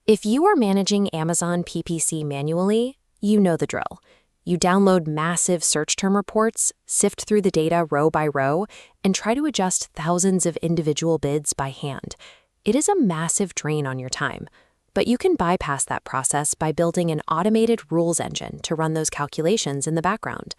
If you are managing Amazon PPC manually, you know the drill. You download massive search term reports, sift through the data row by row, and try to adjust thousands of individual bids by hand. It is a massive drain on your time, but you can bypass that process by building an automated rules engine to run those calculations in the background.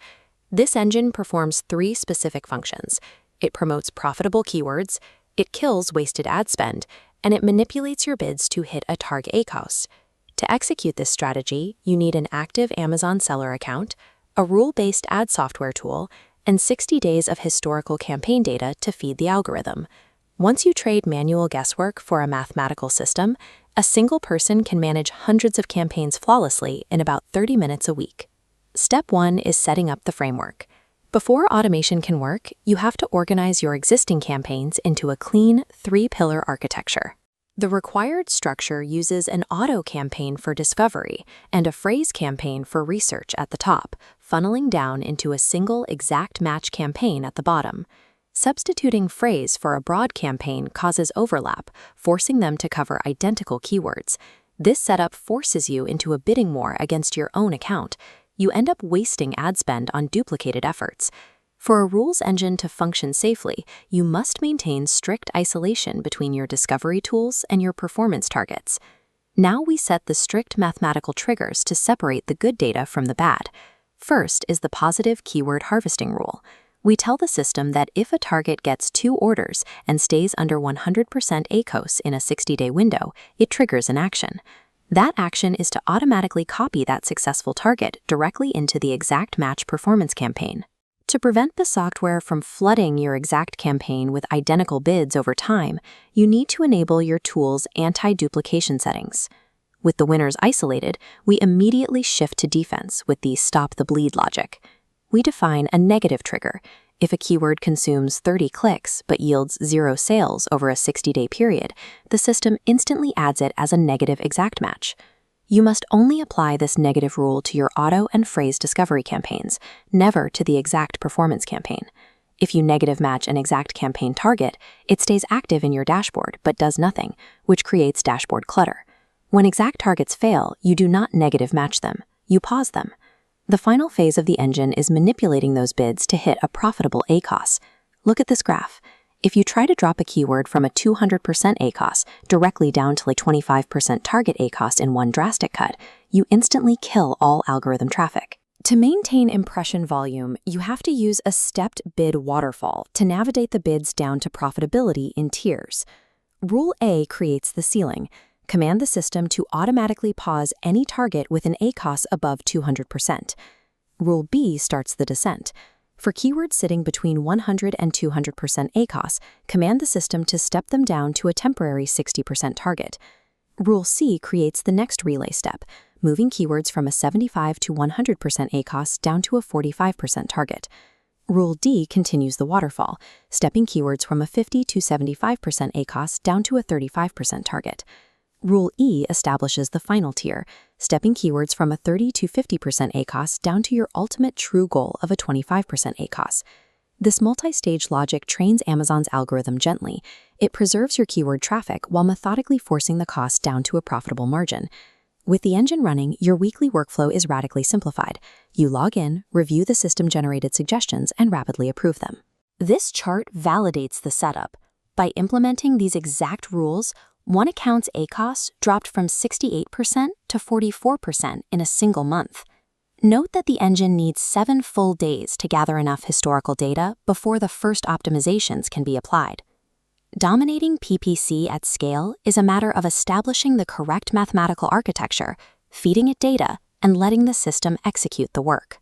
This engine performs 3 specific functions. It promotes profitable keywords, it kills wasted ad spend, and it manipulates your bids to hit a target ACoS. To execute this strategy, you need an active Amazon seller account, a rule-based ad software tool, and 60 days of historical campaign data to feed the algorithm. Once you trade manual guesswork for a mathematical system, a single person can manage hundreds of campaigns flawlessly in about 30 minutes a week. Step 1 is setting up the framework. Before automation can work, you have to organize your existing campaigns into a clean 3-pillar architecture. The required structure uses an auto campaign for discovery and a phrase campaign for research at the top, funneling down into a single exact match campaign at the bottom. Substituting phrase for a broad campaign causes overlap, forcing them to cover identical keywords. This setup forces you into a bidding war against your own account. You end up wasting ad spend on duplicated efforts. For a rules engine to function safely, you must maintain strict isolation between your discovery tools and your performance targets. Now we set the strict mathematical triggers to separate the good data from the bad. First is the positive keyword harvesting rule. We tell the system that if a target gets 2 orders and stays under 100% ACoS in a 60-day window, it triggers an action. That action is to automatically copy that successful target directly into the exact match performance campaign. To prevent the software from flooding your exact campaign with identical bids over time, you need to enable your tool's anti-duplication settings. With the winners isolated, we immediately shift to defense with the stop the bleed logic. We define a negative trigger. If a keyword consumes 30 clicks but yields 0 sales over a 60-day period, the system instantly adds it as a negative exact match. You must only apply this negative rule to your auto and phrase discovery campaigns, never to the exact performance campaign. If you negative match an exact campaign target, it stays active in your dashboard but does nothing, which creates dashboard clutter. When exact targets fail, you do not negative match them, you pause them. The final phase of the engine is manipulating those bids to hit a profitable ACoS. Look at this graph. If you try to drop a keyword from a 200% ACoS directly down to a 25% target ACoS in one drastic cut, you instantly kill all algorithm traffic. To maintain impression volume, you have to use a stepped bid waterfall to navigate the bids down to profitability in tiers. Rule A creates the ceiling. Command the system to automatically pause any target with an ACoS above 200%. Rule B starts the descent. For keywords sitting between 100 and 200% ACoS, command the system to step them down to a temporary 60% target. Rule C creates the next relay step, moving keywords from a 75 to 100% ACoS down to a 45% target. Rule D continues the waterfall, stepping keywords from a 50 to 75% ACoS down to a 35% target. Rule E establishes the final tier, stepping keywords from a 30 to 50% ACoS down to your ultimate true goal of a 25% ACoS. This multi-stage logic trains Amazon's algorithm gently. It preserves your keyword traffic while methodically forcing the cost down to a profitable margin. With the engine running, your weekly workflow is radically simplified. You log in, review the system-generated suggestions, and rapidly approve them. This chart validates the setup. By implementing these exact rules, one account's ACoS dropped from 68% to 44% in a single month. Note that the engine needs 7 full days to gather enough historical data before the first optimizations can be applied. Dominating PPC at scale is a matter of establishing the correct mathematical architecture, feeding it data, and letting the system execute the work.